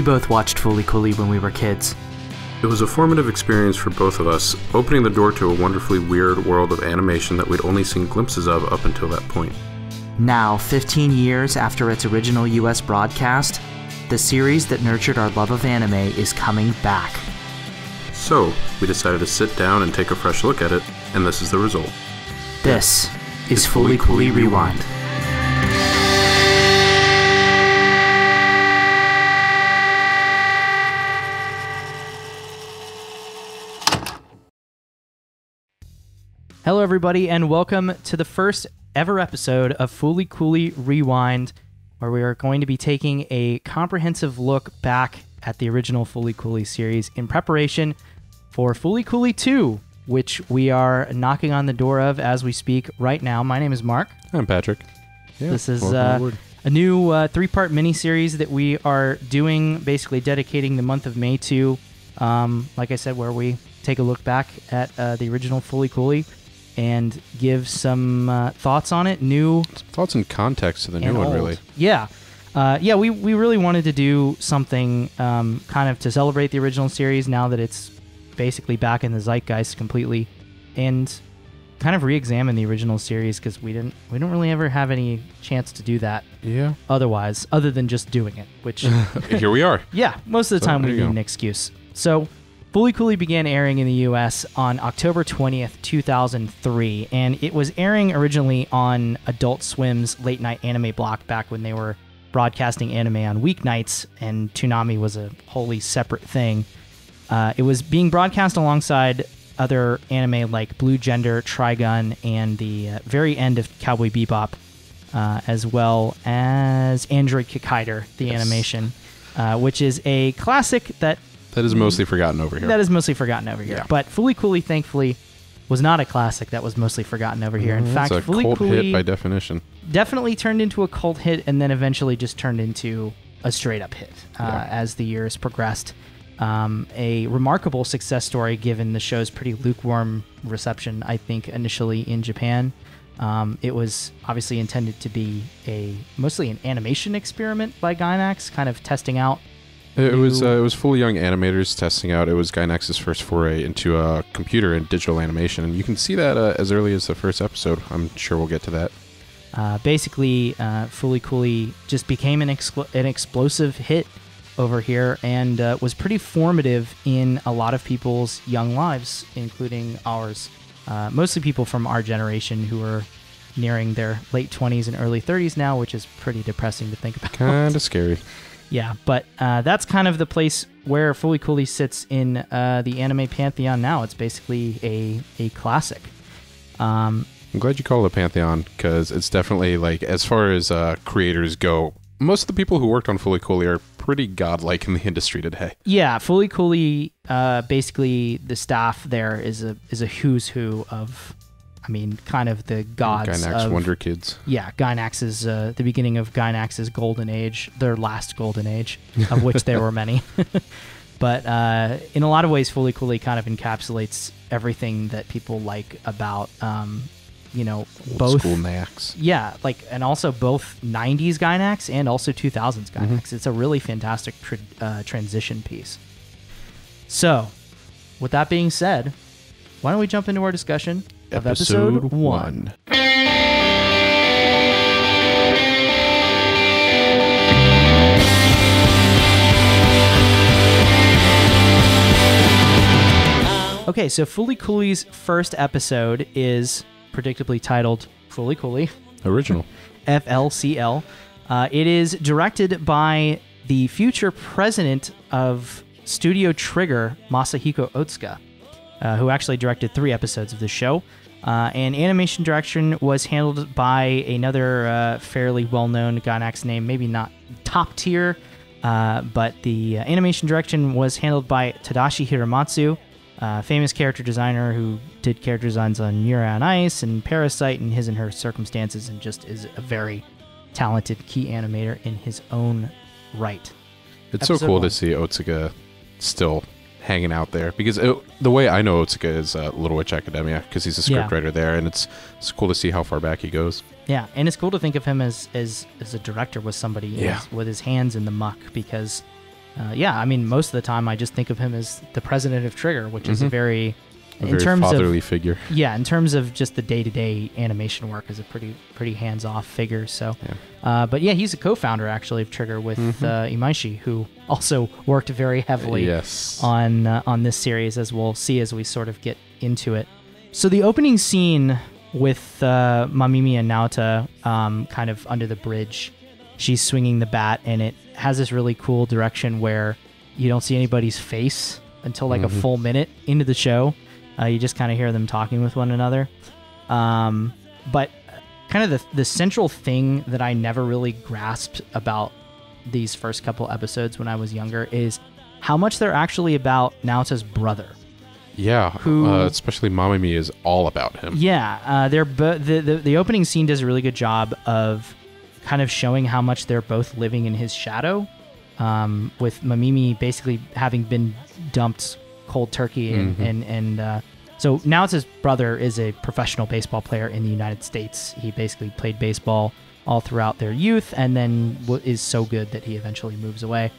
both watched Fooly Cooly when we were kids. It was a formative experience for both of us, opening the door to a wonderfully weird world of animation that we'd only seen glimpses of up until that point. Now, 15 years after its original US broadcast, the series that nurtured our love of anime is coming back. So, we decided to sit down and take a fresh look at it, and this is the result. This is Fooly Cooly Rewind. Hello, everybody, and welcome to the first ever episode of Fooly Cooly Rewind, where we are going to be taking a comprehensive look back at the original Fooly Cooly series in preparation for Fooly Cooly 2, which we are knocking on the door of as we speak right now. My name is Mark. I'm Patrick. Yeah, this is a new three-part miniseries that we are doing, basically dedicating the month of May to, like I said, where we take a look back at the original Fooly Cooly and give some thoughts on it, new thoughts and context to the new one, really. Yeah. We really wanted to do something kind of to celebrate the original series now that it's basically back in the zeitgeist completely, and kind of re-examine the original series because we don't really ever have any chance to do that. Yeah. Other than just doing it, which here we are. Yeah, most of the time we need an excuse. So Fooly Cooly began airing in the U.S. on October 20th, 2003, and it was airing originally on Adult Swim's late-night anime block back when they were broadcasting anime on weeknights, and Toonami was a wholly separate thing. It was being broadcast alongside other anime like Blue Gender, Trigun, and the very end of Cowboy Bebop, as well as Android Kikaider, the animation, which is a classic that is mostly forgotten over here. Yeah. But Fooly Cooly, thankfully, was not a classic that was mostly forgotten over here. In fact, it's a Fooly cult Cooly hit by definition. Definitely turned into a cult hit and then eventually just turned into a straight-up hit as the years progressed. A remarkable success story given the show's pretty lukewarm reception, I think, initially in Japan. It was obviously intended to be mostly an animation experiment by Gainax, kind of testing out. It was fully young animators testing out. It was Gainax's first foray into computer and digital animation, and you can see that as early as the first episode. I'm sure we'll get to that. Basically, Fooly Cooly just became an explosive hit over here and was pretty formative in a lot of people's young lives, including ours. Mostly people from our generation who are nearing their late 20s and early 30s now, which is pretty depressing to think about. Kind of scary. Yeah, but that's kind of the place where Fooly Cooly sits in the anime pantheon now. It's basically a classic. I'm glad you call it a pantheon, because it's definitely, like, as far as creators go, most of the people who worked on Fooly Cooly are pretty godlike in the industry today. Yeah, Fooly Cooly, basically the staff there is a who's who of, I mean, kind of the gods Gainax Wonder Kids. Yeah, Gainax is the beginning of Gainax's golden age, their last golden age, of which there were many. But in a lot of ways, Fooly Cooly kind of encapsulates everything that people like about, both old school Nax. Yeah, and also both 90s Gainax and also 2000s Gainax. Mm-hmm. It's a really fantastic transition piece. So, with that being said, why don't we jump into our discussion of episode 1. Okay, so Fooly Cooly's first episode is predictably titled Fooly Cooly. Original. FLCL. It is directed by the future president of Studio Trigger, Masahiko Otsuka, who actually directed 3 episodes of the show. And animation direction was handled by another fairly well-known Gainax name, maybe not top tier, but the animation direction was handled by Tadashi Hiramatsu, famous character designer who did character designs on Yuri on Ice and Parasite and His and Her Circumstances, and just is a very talented key animator in his own right. It's so cool to see Otsuka still hanging out there, because the way I know Otsuka is Little Witch Academia, because he's a scriptwriter there, and it's cool to see how far back he goes. Yeah, and it's cool to think of him as a director with somebody with his hands in the muck, because I mean, most of the time I just think of him as the president of Trigger, which is a very fatherly figure. Yeah, in terms of just the day-to-day animation work, is a pretty hands-off figure. So, but yeah, he's a co-founder actually of Trigger with Imaishi, who also worked very heavily on this series, as we'll see as we sort of get into it. So the opening scene with Mamimi and Naota kind of under the bridge, she's swinging the bat, and it has this really cool direction where you don't see anybody's face until like a full minute into the show. You just kind of hear them talking with one another. But kind of the central thing that I never really grasped about these first couple episodes when I was younger is how much they're actually about Naota's brother. Yeah, especially Mamimi is all about him. Yeah, the opening scene does a really good job of kind of showing how much they're both living in his shadow, with Mamimi basically having been dumped cold turkey, and so Naota's brother is a professional baseball player in the United States. He basically played baseball all throughout their youth, and then is so good that he eventually moves away.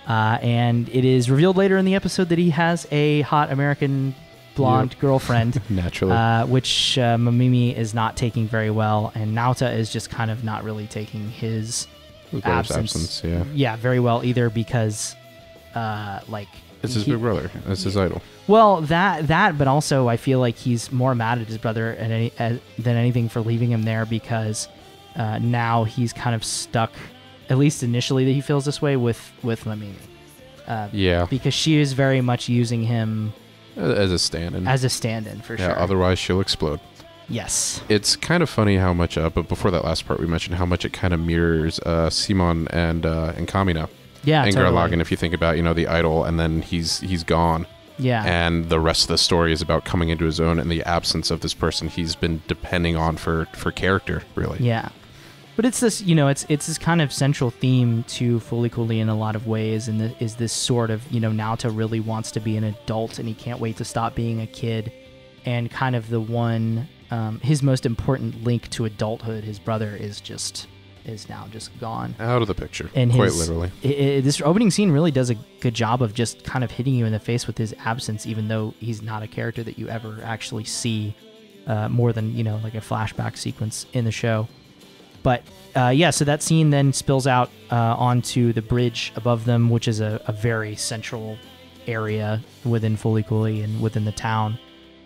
And it is revealed later in the episode that he has a hot American blonde girlfriend, naturally, which Mamimi is not taking very well, and Naota is just kind of not really taking his absence very well either, because it's his big brother. It's his idol. Well, that, but also I feel like he's more mad at his brother than anything for leaving him there, because now he's kind of stuck, at least initially that he feels this way, with Mamimi. Because she is very much using him as a stand-in. For sure. Yeah, otherwise she'll explode. Yes. It's kind of funny how much, but before that last part we mentioned how much it kind of mirrors Simon and Kamina. Yeah, and totally. Garlagan, if you think about, the idol, and then he's gone. Yeah. And the rest of the story is about coming into his own in the absence of this person he's been depending on for character, really. Yeah. But it's this, it's this kind of central theme to Fooly Cooly in a lot of ways, and is this sort of, Naota really wants to be an adult, and he can't wait to stop being a kid, and kind of the one, his most important link to adulthood, his brother, is now just gone. Out of the picture, and quite literally. This opening scene really does a good job of just kind of hitting you in the face with his absence, even though he's not a character that you ever actually see more than, like a flashback sequence in the show. But so that scene then spills out onto the bridge above them, which is a very central area within Fooly Cooly and within the town.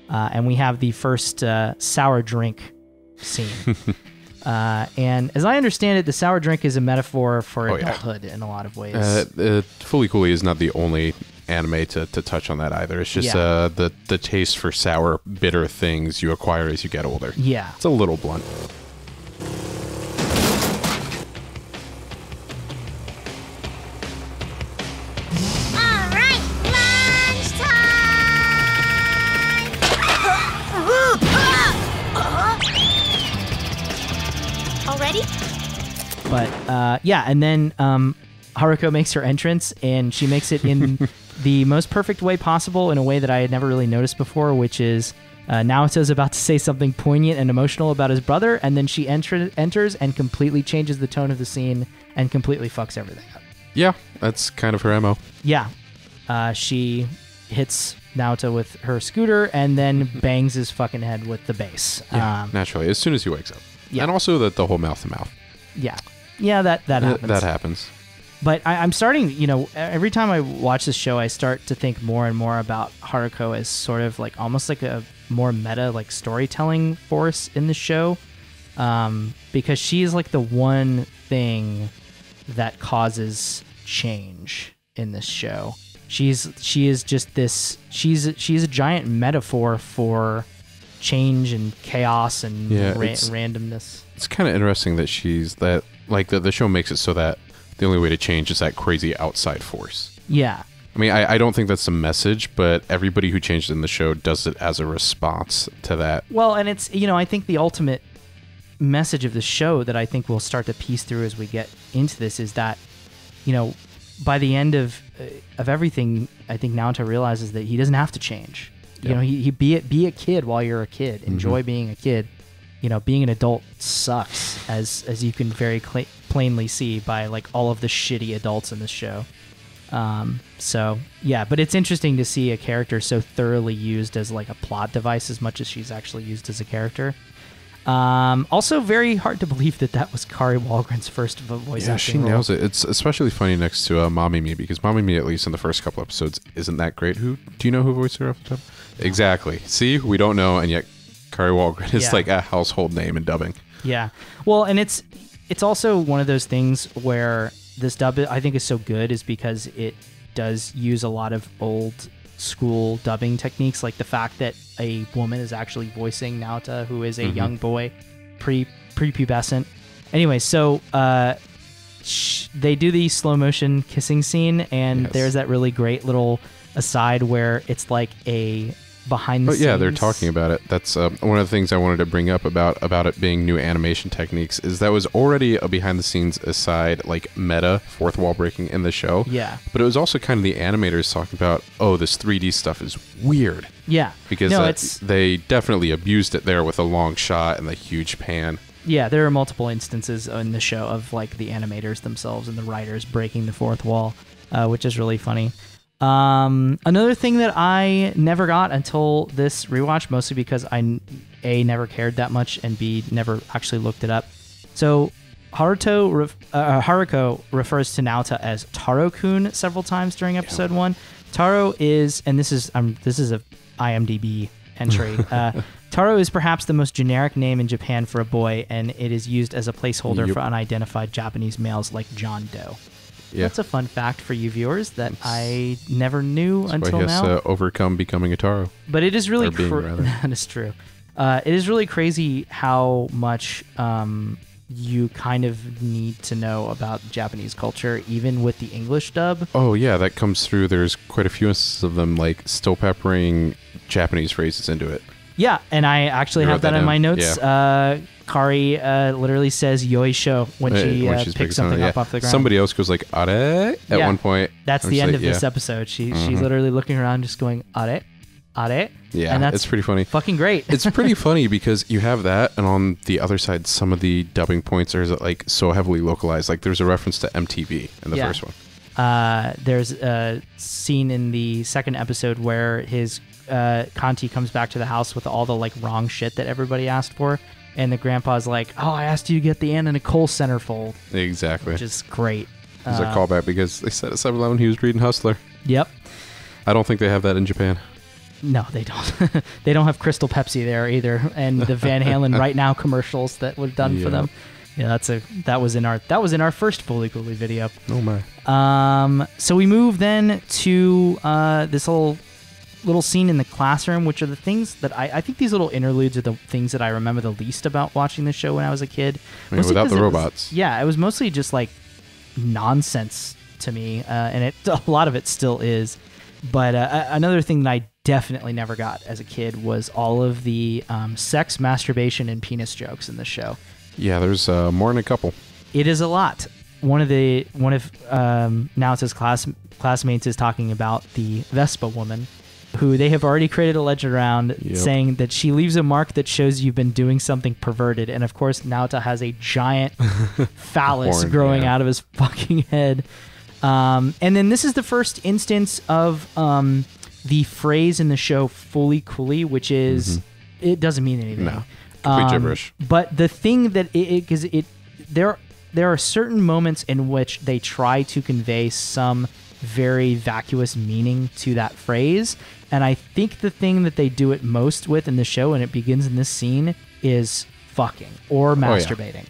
And we have the first sour drink scene. And as I understand it, the sour drink is a metaphor for adulthood in a lot of ways. Fooly Cooly is not the only anime to touch on that either. It's just the taste for sour, bitter things you acquire as you get older. Yeah. It's a little blunt. But and then Haruko makes her entrance, and she makes it in the most perfect way possible, in a way that I had never really noticed before, which is Naota's about to say something poignant and emotional about his brother, and then she enters and completely changes the tone of the scene and completely fucks everything up. Yeah, that's kind of her MO. Yeah. She hits Naota with her scooter and then bangs his fucking head with the bass. Yeah, naturally, as soon as he wakes up. Yeah. And also the whole mouth-to-mouth. Yeah. Yeah, that happens. That happens. But I'm starting, every time I watch this show, I start to think more and more about Haruko as sort of like almost like a more meta, like storytelling force in the show. Because she's like the one thing that causes change in this show. She is just this, she's a giant metaphor for change and chaos and randomness. It's kind of interesting that the show makes it so that the only way to change is that crazy outside force. Yeah. I mean, I don't think that's a message, but everybody who changed in the show does it as a response to that. Well, and it's, I think the ultimate message of the show that I think we'll start to piece through as we get into this is that, by the end of everything, I think Naota realizes that he doesn't have to change. Yeah. He be a kid while you're a kid. Enjoy being a kid. Being an adult sucks, as you can very plainly see by like all of the shitty adults in this show. So yeah, but it's interesting to see a character so thoroughly used as like a plot device as much as she's actually used as a character. Also very hard to believe that was Kari Wahlgren's first voice acting role. She nails it. It's especially funny next to Mommy Me, because Mommy Me, at least in the first couple episodes, isn't that great. Do you know who voiced her off the top? Exactly. See, we don't know, and yet Kari Wahlgren is like a household name in dubbing. Yeah. Well, and it's also one of those things where this dub, I think, is so good is because it does use a lot of old school dubbing techniques, like the fact that a woman is actually voicing Naota, who is a young boy, prepubescent. Anyway, so they do the slow motion kissing scene, and there's that really great little aside where it's like a behind the scenes. Yeah, they're talking about it. That's one of the things I wanted to bring up about it being new animation techniques, is that was already a behind the scenes aside, like meta fourth wall breaking in the show. Yeah. But it was also kind of the animators talking about, this 3D stuff is weird. Yeah. Because they definitely abused it there with a long shot and the huge pan. Yeah, there are multiple instances in the show of like the animators themselves and the writers breaking the fourth wall, which is really funny. Another thing that I never got until this rewatch, mostly because I A, never cared that much, and B, never actually looked it up. So Haruko refers to Naota as Taro-kun several times during episode 1. Taro is, and this is a IMDb entry, Taro is perhaps the most generic name in Japan for a boy, and it is used as a placeholder for unidentified Japanese males like John Doe. Yeah. That's a fun fact for you viewers that I never knew until now. He has to overcome becoming a Taro. But it is really that is true. It is really crazy how much you kind of need to know about Japanese culture, even with the English dub. Oh yeah, that comes through. There's quite a few instances of them like still peppering Japanese phrases into it. Yeah, and I actually have that in my notes. Yeah. Kari literally says "yoisho" when she picks something up off the ground. Somebody else goes like "are" at one point. That's the end of this episode. She's literally looking around, just going "are, are." Yeah, and that's it's pretty funny. Fucking great. It's pretty funny because you have that, and on the other side, some of the dubbing points are like so heavily localized. Like there's a reference to MTV in the first one. There's a scene in the second episode where his Kanti comes back to the house with all the like wrong shit that everybody asked for. And the grandpa's like, I asked you to get the Anna Nicole centerfold. Exactly. Which is great. It's a callback because they said at 7-Eleven he was reading Hustler. Yep. I don't think they have that in Japan. No, they don't. They don't have Crystal Pepsi there either. And the Van Halen Right Now commercials that were done for them. Yeah, that was in our first Fully Coolly video. Oh my. So we move then to this little scene in the classroom, which are the things that I think these little interludes are the things that I remember the least about watching the show when I was a kid. Without the robots. It was mostly just like nonsense to me, and a lot of it still is. But another thing that I definitely never got as a kid was all of the sex, masturbation, and penis jokes in the show. Yeah, there's more than a couple. It is a lot. One of Naota's classmates is talking about the Vespa woman, who they have already created a legend around, saying that she leaves a mark that shows you've been doing something perverted. And of course, Naota has a giant phallus growing out of his fucking head. And then this is the first instance of the phrase in the show "fully coolly," which is it doesn't mean anything. No, complete gibberish. But the thing that there are certain moments in which they try to convey some very vacuous meaning to that phrase, and I think the thing that they do it most with in the show, and it begins in this scene, is fucking or masturbating.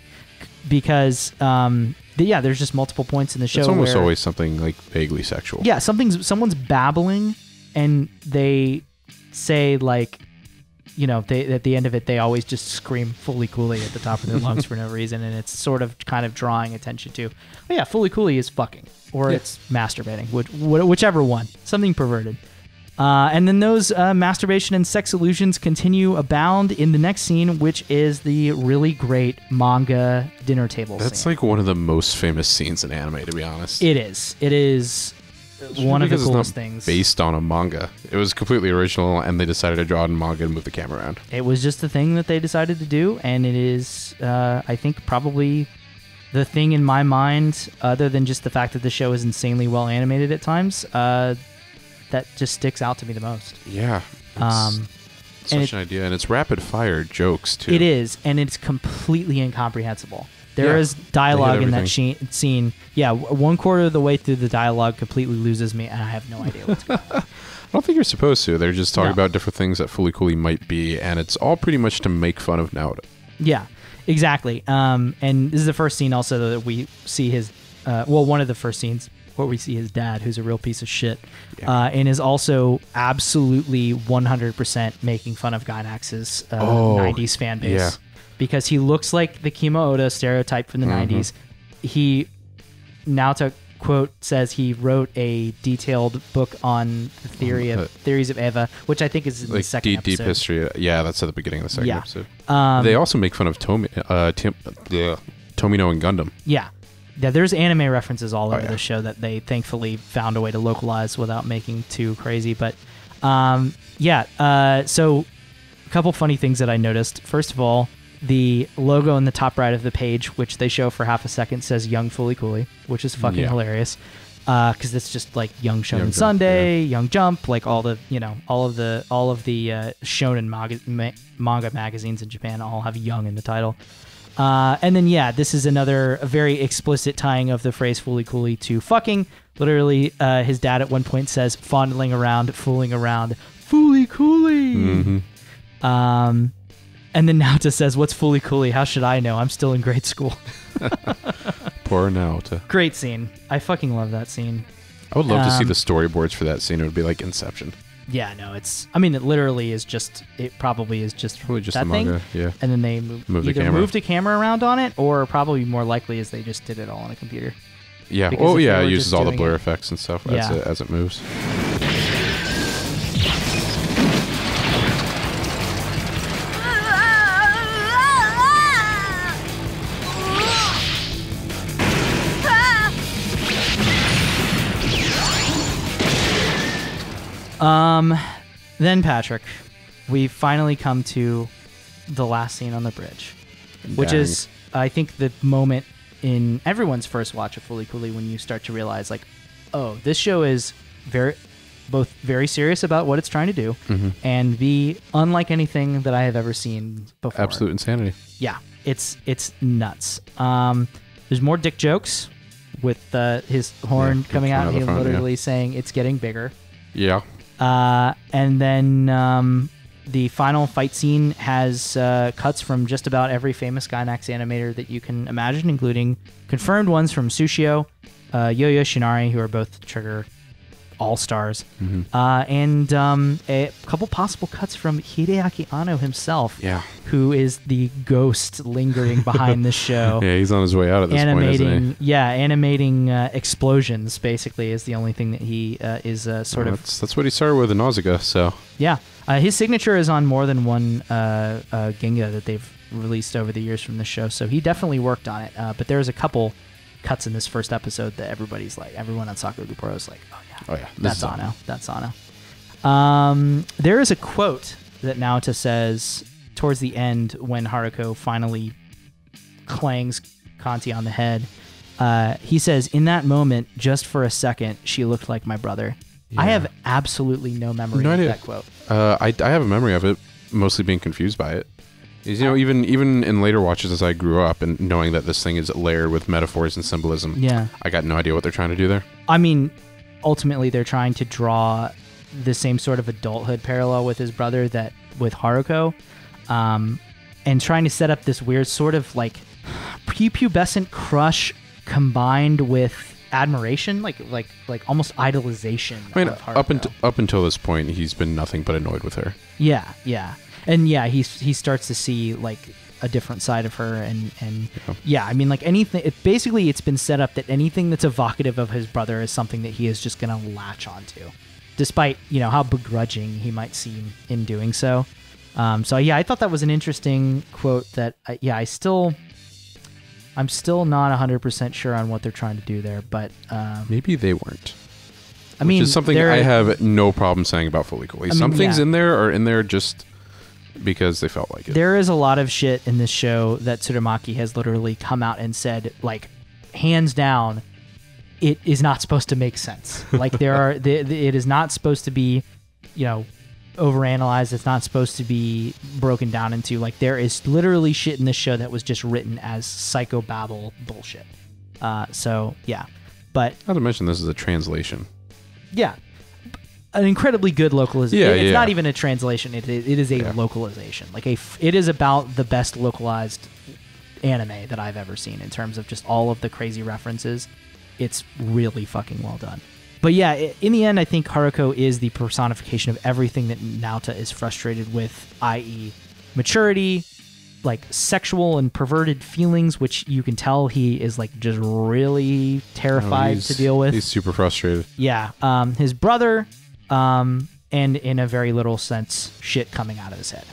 Because there's just multiple points in the show. It's almost always something like vaguely sexual. Yeah, someone's babbling, and they say like, they at the end of it they always just scream "fully coolly" at the top of their lungs for no reason, and it's sort of kind of drawing attention to, "fully coolly" is fucking, or it's masturbating, whichever one, something perverted. And then those masturbation and sex illusions continue abound in the next scene, which is the really great manga dinner table scene. That's like one of the most famous scenes in anime, to be honest. It is one of the coolest things. Based on a manga. It was completely original, and they decided to draw it in manga and move the camera around. It was just the thing that they decided to do, and it is, I think, probably the thing in my mind, other than just the fact that the show is insanely well animated at times, that just sticks out to me the most. Yeah. Such an idea, and it's rapid fire jokes too. It is, and it's completely incomprehensible. There is dialogue in that scene. Yeah, 1/4 of the way through the dialogue completely loses me, and I have no idea what's going on. I don't think you're supposed to. They're just talking about different things that Fooly Cooly might be, and it's all pretty much to make fun of Naoto. Yeah, exactly. And this is the first scene also that we see his, one of the first scenes where we see his dad, who's a real piece of shit, and is also absolutely 100% making fun of Gainax's 90s fan base. Yeah. Because he looks like the Kimo Oda stereotype from the 90s. He, Naoto, quote, says he wrote a detailed book on the theories of Eva, which I think is in the second episode. Deep history. Yeah, that's at the beginning of the second episode. They also make fun of Tomino and Gundam. Yeah. Yeah, there's anime references all over the show that they thankfully found a way to localize without making too crazy. But so a couple funny things that I noticed. First of all, the logo in the top right of the page, which they show for half a second, says Young Fooly Cooly, which is fucking hilarious. Because it's just like Young Shonen Sunday, Young Jump, like all of the shonen manga magazines in Japan all have Young in the title. And then this is another very explicit tying of the phrase Fooly Cooly to fucking. Literally, his dad at one point says fondling around, fooling around, Fooly Cooly. And then Naoto says, "What's Fooly Cooly? How should I know? I'm still in grade school." Poor Naoto. Great scene. I fucking love that scene. I would love to see the storyboards for that scene. It would be like Inception. Yeah, no, it literally is just, it probably is just probably just that the manga, thing. yeah. And then they moved the camera around on it, or probably more likely is they just did it all on a computer. Yeah. Because it uses all the blur effects and stuff as it moves. Then Patrick, we finally come to the last scene on the bridge, which is, I think, the moment in everyone's first watch of Fooly Cooly when you start to realize, like, oh, this show is both very serious about what it's trying to do, and be unlike anything that I have ever seen before. Absolute insanity. Yeah, it's nuts. There's more dick jokes with his horn coming out, and he literally saying it's getting bigger. Yeah. And then the final fight scene has cuts from just about every famous Gainax animator that you can imagine, including confirmed ones from Sushio, Yo-Yo Shinari, who are both Trigger all-stars, and a couple possible cuts from Hideaki Anno himself, who is the ghost lingering behind the show. Yeah, he's on his way out at this point, isn't he? Yeah, animating explosions, basically, is the only thing that he is sort of... That's what he started with in Nausicaa, so... Yeah, his signature is on more than one Genga that they've released over the years from the show, so he definitely worked on it, but there's a couple cuts in this first episode that everybody's like, everyone on Sakura Guporo is like, oh yeah, that's Anno. That's Anno. There is a quote that Naoto says towards the end when Haruko finally clangs Kanti on the head. He says, "In that moment, just for a second, she looked like my brother." Yeah. I have absolutely no memory of that quote. I have a memory of it, mostly being confused by it. You know, even in later watches as I grew up and knowing that this thing is layered with metaphors and symbolism, I got no idea what they're trying to do there. I mean, ultimately they're trying to draw the same sort of adulthood parallel with his brother that with Haruko, and trying to set up this weird sort of like prepubescent crush combined with admiration, like almost idolization. I mean, of Haruko. up until this point, he's been nothing but annoyed with her. Yeah. And he starts to see like a different side of her, and I mean, like anything. It's been set up that anything that's evocative of his brother is something that he is just gonna latch onto, despite how begrudging he might seem in doing so. So I thought that was an interesting quote. That I'm still not 100% sure on what they're trying to do there, but maybe they weren't. Which is something I have no problem saying about Fooly Cooly. Some things in there are in there just because they felt like it. There is a lot of shit in this show that Tsurumaki has literally come out and said, like, hands down, it is not supposed to make sense. Like, it is not supposed to be, overanalyzed. It's not supposed to be broken down into, like, there is literally shit in this show that was just written as psychobabble bullshit. So, yeah. But not to mention this is a translation. Yeah. An incredibly good localization. Yeah, it's not even a translation. It is a localization. Like it is about the best localized anime that I've ever seen in terms of just all of the crazy references. It's really fucking well done. But yeah, in the end, I think Haruko is the personification of everything that Naota is frustrated with, i.e. maturity, like sexual and perverted feelings, which you can tell he is like just really terrified to deal with. He's super frustrated. Yeah. His brother, and in a very little sense, shit coming out of his head.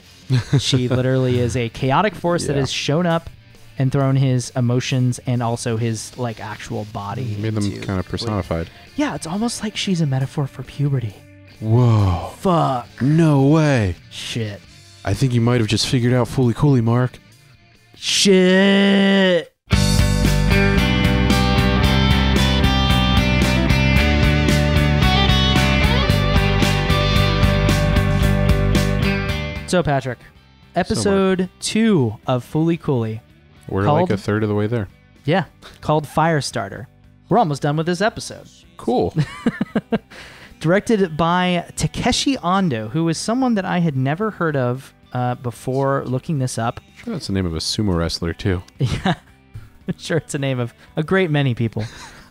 She literally is a chaotic force that has shown up and thrown his emotions and also his like actual body. Made them kind of personified. Yeah, it's almost like she's a metaphor for puberty. Whoa. Fuck. No way. Shit. I think you might have just figured out Fully Cooley, Mark. Shit. So, Patrick, episode 2 of Fully Cooley. We're like a third of the way there. Yeah, called Firestarter. We're almost done with this episode. Cool. Directed by Takeshi Ando, who is someone that I had never heard of before looking this up. Sure, that's the name of a sumo wrestler, too. Yeah, I'm sure it's the name of a great many people.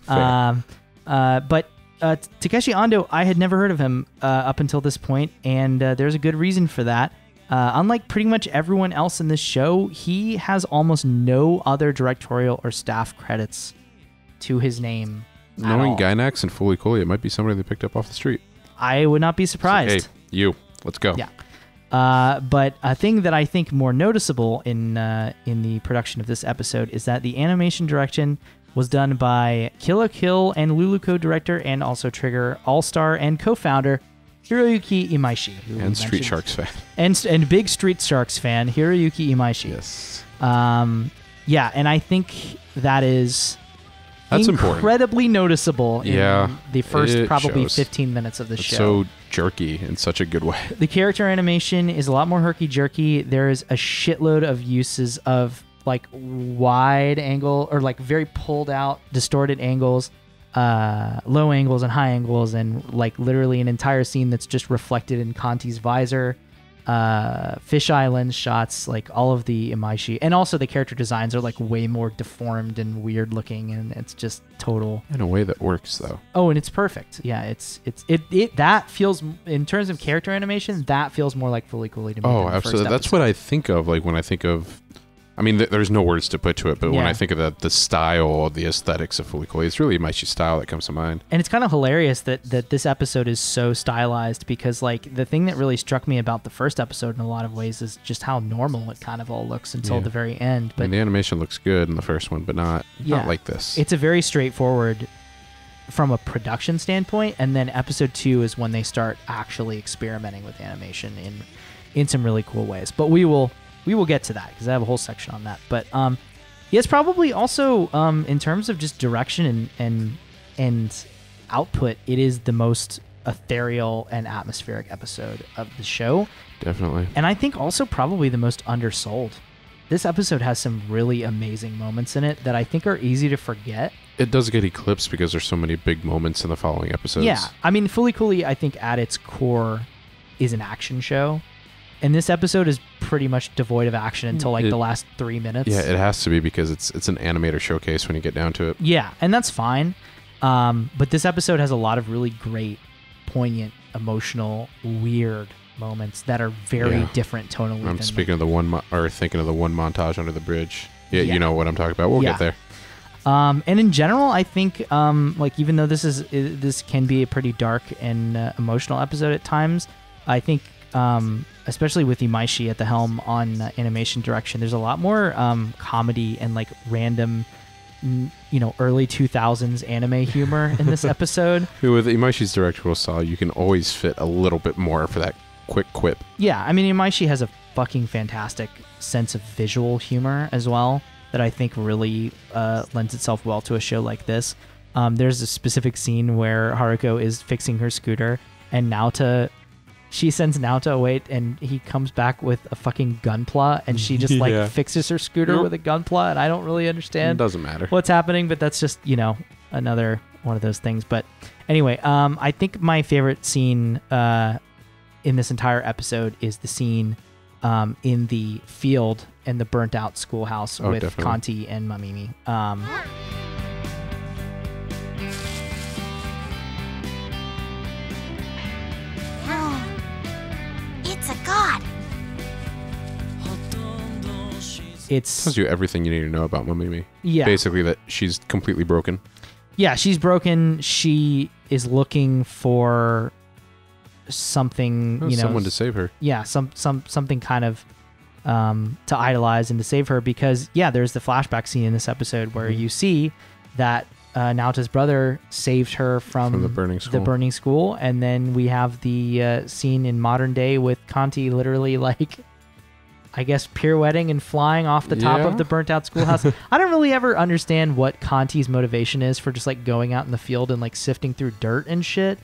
But Takeshi Ando, I had never heard of him up until this point, and there's a good reason for that. Unlike pretty much everyone else in this show, he has almost no other directorial or staff credits to his name. Knowing Gainax and Fully Cooley, it might be somebody they picked up off the street. I would not be surprised. Like, hey, let's go. Yeah. But a thing that I think more noticeable in the production of this episode is that the animation direction was done by Kill la Kill and Luluko director and also Trigger All-Star and co-founder Hiroyuki Imaishi. And Street Sharks fan. And big Street Sharks fan, Hiroyuki Imaishi. Yes. Yeah, and I think that's incredibly important. Noticeable in the first probably shows. 15 minutes of the show. So jerky in such a good way. The character animation is a lot more herky-jerky. There's a shitload of uses of like wide angle or like very pulled out, distorted angles, low angles and high angles, and like literally an entire scene that's just reflected in Kanti's visor, fisheye lens shots, like all of the Imaishi, and also the character designs are like way more deformed and weird looking, and it's just total in a way that works though. Oh, and it's perfect. Yeah, it that feels, in terms of character animation, that feels more like Fully Cooley to me. Oh, absolutely. That's what I think of like when I think of. I mean, there's no words to put to it, but when I think of the style, the aesthetics of Fully Cooley, it's really Imaishi's style that comes to mind. And it's kind of hilarious that this episode is so stylized, because like the thing that really struck me about the first episode in a lot of ways is just how normal it kind of all looks until the very end. But the animation looks good in the first one, but not like this. It's a very straightforward from a production standpoint, and then episode 2 is when they start actually experimenting with animation in some really cool ways. But we will get to that because I have a whole section on that. But it's probably also in terms of just direction and output, it is the most ethereal and atmospheric episode of the show. Definitely. And I think also probably the most undersold. This episode has some really amazing moments in it that I think are easy to forget. It does get eclipsed because there's so many big moments in the following episodes. Yeah. I mean, Fully Cooley, I think at its core is an action show. And this episode is pretty much devoid of action until like the last 3 minutes. Yeah, it has to be because it's an animator showcase when you get down to it. Yeah, and that's fine. But this episode has a lot of really great, poignant, emotional, weird moments that are very different tonally. I'm speaking of the one thinking of the one montage under the bridge. Yeah, you know what I'm talking about. We'll get there. And in general, I think like even though this can be a pretty dark and emotional episode at times, I think especially with Imaishi at the helm on animation direction, there's a lot more comedy and like random, early 2000s anime humor in this episode. With Imaishi's directorial style, you can always fit a little bit more for that quick quip. Yeah, I mean, Imaishi has a fucking fantastic sense of visual humor as well that I think really lends itself well to a show like this. There's a specific scene where Haruko is fixing her scooter, and she sends Naota away, and he comes back with a fucking gunpla, and she just like fixes her scooter with a gunpla, and I don't really understand. It doesn't matter what's happening, but that's just, another one of those things. But anyway, I think my favorite scene in this entire episode is the scene in the field and the burnt out schoolhouse with definitely. Kanti and Mamimi. It's a god. It tells you everything you need to know about Mamimi. Yeah. Basically that she's completely broken. Yeah, she's broken. She is looking for something, someone to save her. Yeah, something kind of to idolize and to save her, because there's the flashback scene in this episode where you see that Naota's brother saved her from the burning school, and then we have the scene in modern day with Kanti literally like, I guess, pirouetting and flying off the top of the burnt out schoolhouse. I don't really ever understand what Kanti's motivation is for just like going out in the field and like sifting through dirt and shit.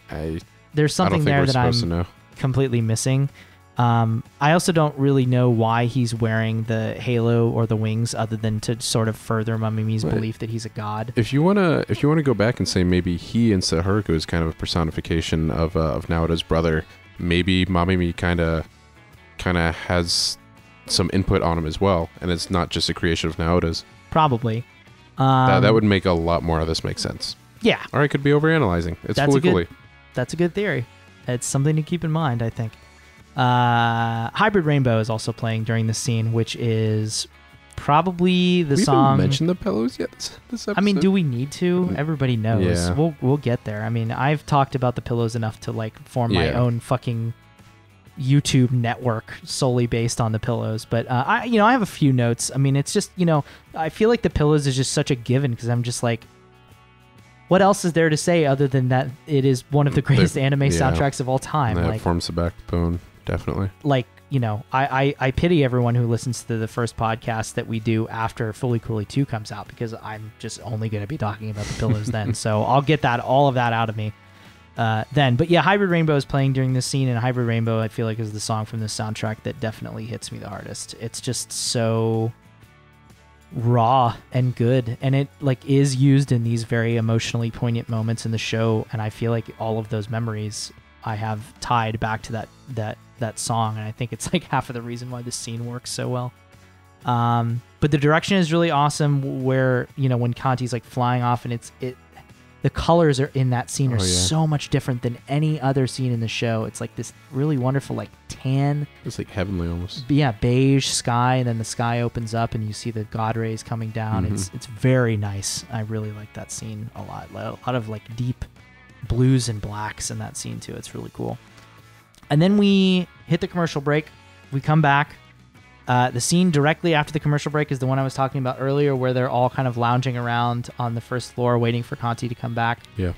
There's something there that I'm completely missing. I also don't really know why he's wearing the halo or the wings, other than to sort of further Mamimi's belief that he's a god. If you wanna go back and say maybe he and Haruko is kind of a personification of Naota's brother, maybe Mamimi kind of has some input on him as well, and it's not just a creation of Naota's. Probably. That would make a lot more of this make sense. Yeah. Or I could be overanalyzing. It's fully cool. That's a good theory. It's something to keep in mind, I think. Hybrid Rainbow is also playing during this scene, which is probably the song. Have we mentioned the pillows yet this episode? I mean, do we need to? Everybody knows. Yeah. We'll get there. I mean, I've talked about the pillows enough to like form my own fucking YouTube network solely based on the pillows. But I have a few notes. I mean, it's just, I feel like the pillows is just such a given, because I'm just like, what else is there to say other than that it is one of the greatest anime soundtracks of all time? That forms the backbone, definitely. Like, I pity everyone who listens to the first podcast that we do after Fully Coolly 2 comes out, because I'm just only going to be talking about the pillows then. So I'll get all of that out of me then. But yeah, Hybrid Rainbow is playing during this scene, and Hybrid Rainbow, I feel like, is the song from this soundtrack that definitely hits me the hardest. It's just so raw and good, and it like is used in these very emotionally poignant moments in the show, and I feel like all of those memories I have tied back to that song, and I think it's like half of the reason why this scene works so well. But the direction is really awesome, where when Kanti's like flying off, and the colors are in that scene are so much different than any other scene in the show. It's like this really wonderful like tan, it's like heavenly almost. Yeah, beige sky, and then the sky opens up and you see the god rays coming down. It's very nice. I really like that scene a lot. A lot of like deep blues and blacks in that scene too. It's really cool. And then we hit the commercial break. We come back. The scene directly after the commercial break is the one I was talking about earlier, where they're all kind of lounging around on the first floor waiting for Kanti to come back. Yeah.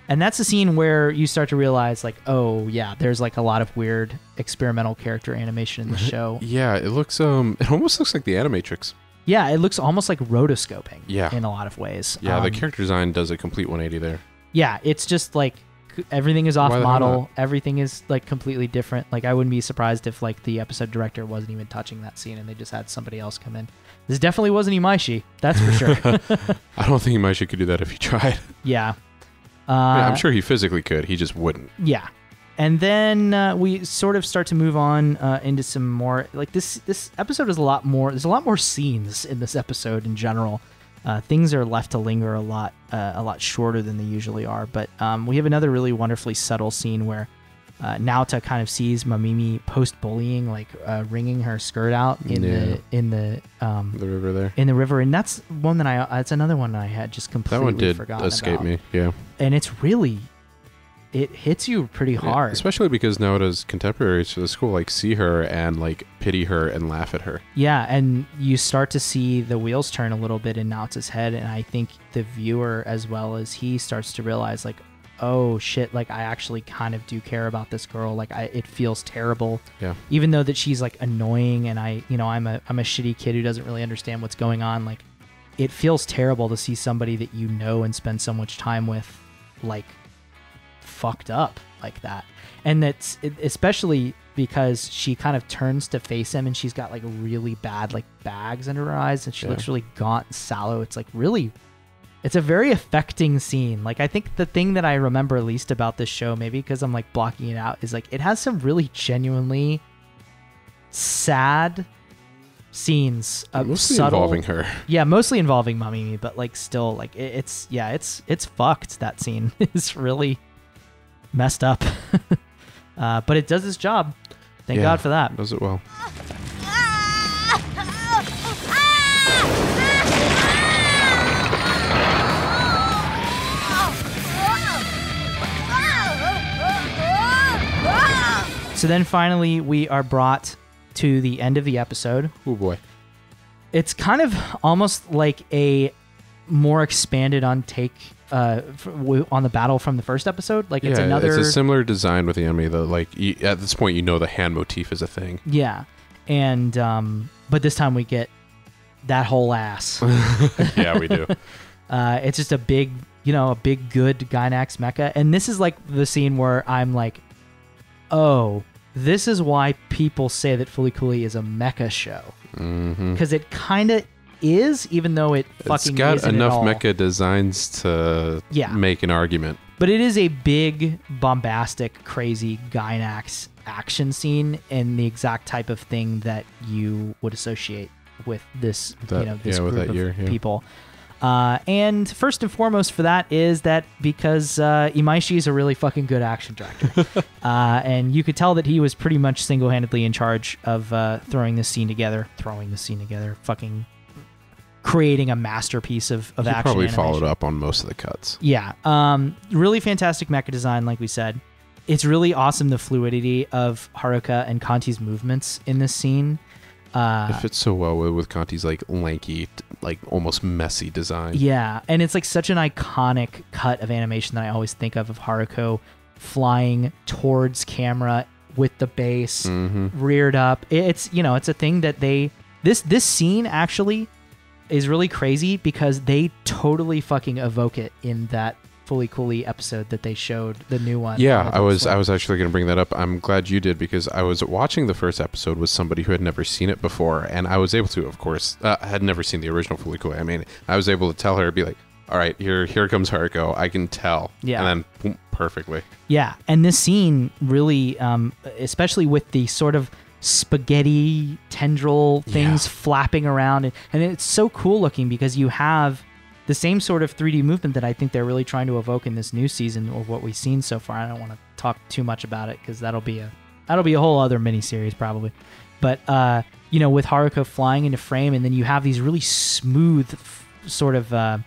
And that's the scene where you start to realize, like, oh, yeah, there's like a lot of weird experimental character animation in the show. Yeah, it looks, it almost looks like the Animatrix. Yeah, it looks almost like rotoscoping in a lot of ways. Yeah, the character design does a complete 180 there. Yeah, it's just like everything is off model. Everything is like completely different. Like, I wouldn't be surprised if like the episode director wasn't even touching that scene and they just had somebody else come in. This definitely wasn't Imaishi, that's for sure. I don't think Imaishi could do that if he tried. Yeah. I'm sure he physically could. He just wouldn't. Yeah. And then we sort of start to move on into some more, like this episode is a lot more, there's a lot more scenes in this episode in general. Things are left to linger a lot shorter than they usually are. But we have another really wonderfully subtle scene where Naota kind of sees Mamimi post-bullying, like wringing her skirt out in the river there. In the river, and that's one that that's another one I had just completely forgotten about. That one did escape me, yeah. And it's really, it hits you pretty hard. Especially because Naota's contemporaries for the school like see her and like pity her and laugh at her. Yeah, and you start to see the wheels turn a little bit in Naota's head, and I think the viewer as well as he starts to realize like, oh shit, like I actually kind of do care about this girl. Like it feels terrible. Yeah. Even though that she's like annoying and I'm a shitty kid who doesn't really understand what's going on. Like it feels terrible to see somebody that you know and spend so much time with like fucked up like that. And that's especially because she kind of turns to face him and she's got like really bad like bags under her eyes and she looks really gaunt and sallow. It's like really, it's a very affecting scene. Like I think the thing that I remember least about this show, maybe because I'm like blocking it out, is like it has some really genuinely sad scenes of mostly subtle, involving her. Yeah, mostly involving Mamimi, but like still like it's fucked. That scene is really messed up. But it does its job. Thank God for that. Does it well. So then finally we are brought to the end of the episode. Oh boy. It's kind of almost like a more expanded on take on the battle from the first episode. Like it's another. It's a similar design with the enemy. Though, like at this point, you know the hand motif is a thing. Yeah, and but this time we get that whole ass. Yeah, we do. It's just a big good Gynax mecha, and this is like the scene where I'm like, oh, this is why people say that Fooly Cooly is a mecha show, because it kind of is, even though it fucking it's got isn't enough at all. mecha designs to make an argument. But it is a big, bombastic, crazy Gynax action scene, and the exact type of thing that you would associate with this, this group of people. And first and foremost for that is that because Imaishi is a really fucking good action director. And you could tell that he was pretty much single-handedly in charge of throwing this scene together, fucking creating a masterpiece of action probably animation. Followed up on most of the cuts. Yeah. Really fantastic mecha design, like we said. It's really awesome, the fluidity of Haruka and Kanti's movements in this scene. It fits so well with Kanti's like lanky, like almost messy design. Yeah, and it's like such an iconic cut of animation that I always think of Haruko flying towards camera with the base reared up. It's it's a thing that this scene actually is really crazy because they totally fucking evoke it in that Fooly Cooly episode that they showed, the new one. Yeah, I was actually going to bring that up. I'm glad you did, because I was watching the first episode with somebody who had never seen it before, and I was able to, of course, had never seen the original Fooly Cooly. I mean, I was able to tell her, be like, all right, here comes Haruko. I can tell. Yeah. And then boom, perfectly. Yeah, and this scene really, especially with the sort of spaghetti tendril things flapping around, and it's so cool looking because you have the same sort of 3D movement that I think they're really trying to evoke in this new season, or what we've seen so far. I don't want to talk too much about it because that'll be a whole other miniseries probably. But with Haruko flying into frame, and then you have these really smooth sort of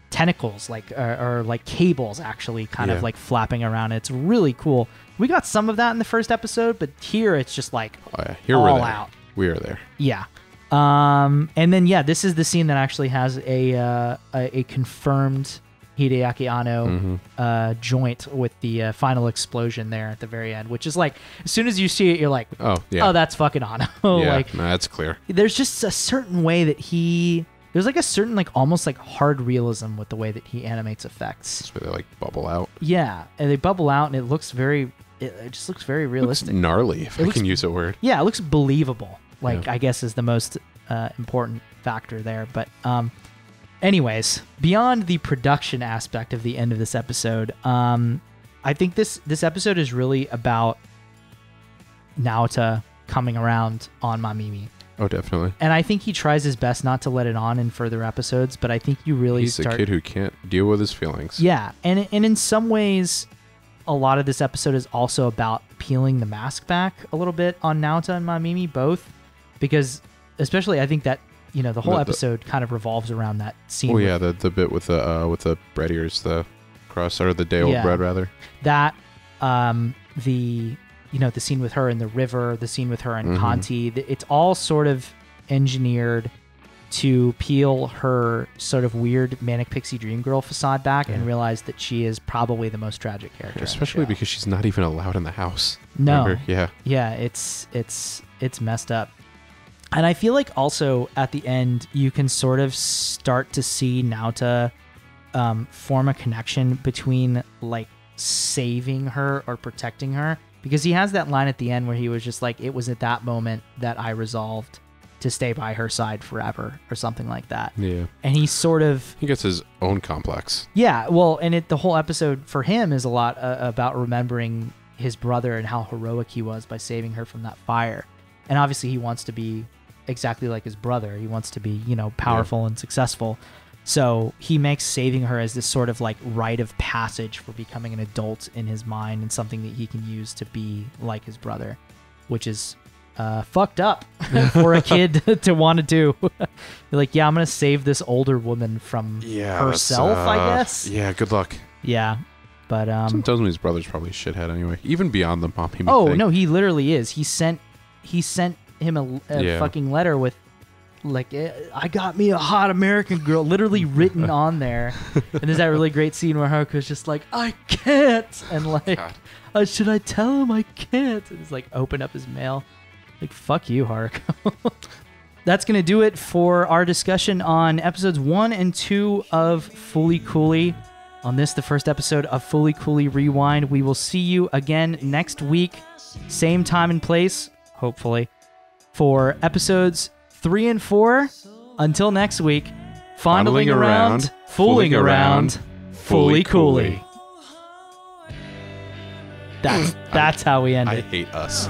tentacles, like or like cables, actually kind of like flapping around. It's really cool. We got some of that in the first episode, but here it's just like here all we're there. out. We are there. Yeah. And then this is the scene that actually has a confirmed Hideaki Anno joint with the final explosion there at the very end, which is like, as soon as you see it, you're like, oh that's fucking Anno. Like, that's clear. There's just a certain way that there's like a certain like almost like hard realism with the way that he animates effects. That's where they like bubble out. Yeah, and they bubble out, and it just looks very realistic. It looks gnarly, if I can use a word. Yeah, it looks believable. Like, I guess is the most important factor there. But anyways, beyond the production aspect of the end of this episode, I think this episode is really about Naota coming around on Mamimi. Oh, definitely. And I think he tries his best not to let it on in further episodes, but I think you really He's a kid who can't deal with his feelings. Yeah, and in some ways, a lot of this episode is also about peeling the mask back a little bit on Naota and Mamimi both. Because especially I think that the whole episode kind of revolves around that scene. Oh yeah, the bit with the bread ears, the cross, or the day old bread rather. That the scene with her in the river, the scene with her and Kanti, it's all sort of engineered to peel her sort of weird Manic Pixie Dream Girl facade back and realize that she is probably the most tragic character. Especially because she's not even allowed in the house. No. Remember? Yeah. Yeah, it's messed up. And I feel like also at the end, you can sort of start to see Naota form a connection between like saving her or protecting her, because he has that line at the end where he was just like, it was at that moment that I resolved to stay by her side forever or something like that. Yeah. And he sort of... He gets his own complex. Yeah, well, and the whole episode for him is a lot about remembering his brother and how heroic he was by saving her from that fire. And obviously he wants to be exactly like his brother. He wants to be, powerful and successful. So he makes saving her as this sort of like rite of passage for becoming an adult in his mind and something that he can use to be like his brother, which is fucked up for a kid to want to do. Like, yeah, I'm going to save this older woman from herself, I guess. Yeah, good luck. Yeah. But Something tells me his brother's probably a shithead anyway, even beyond the mommy thing. Oh, no, he literally is. He sent him a fucking letter with like, I got me a hot American girl, literally written on there. And there's that really great scene where Haruko's just like, I can't. And like, should I tell him I can't? And he's like, open up his mail. Like, fuck you, Haruko. That's going to do it for our discussion on episodes 1 and 2 of Fooly Cooly. On this, the first episode of Fooly Cooly Rewind. We will see you again next week, same time and place, hopefully, for episodes 3 and 4. Until next week, fondling around, fooling around, Fooly Cooly. That's how we end it. I hate us.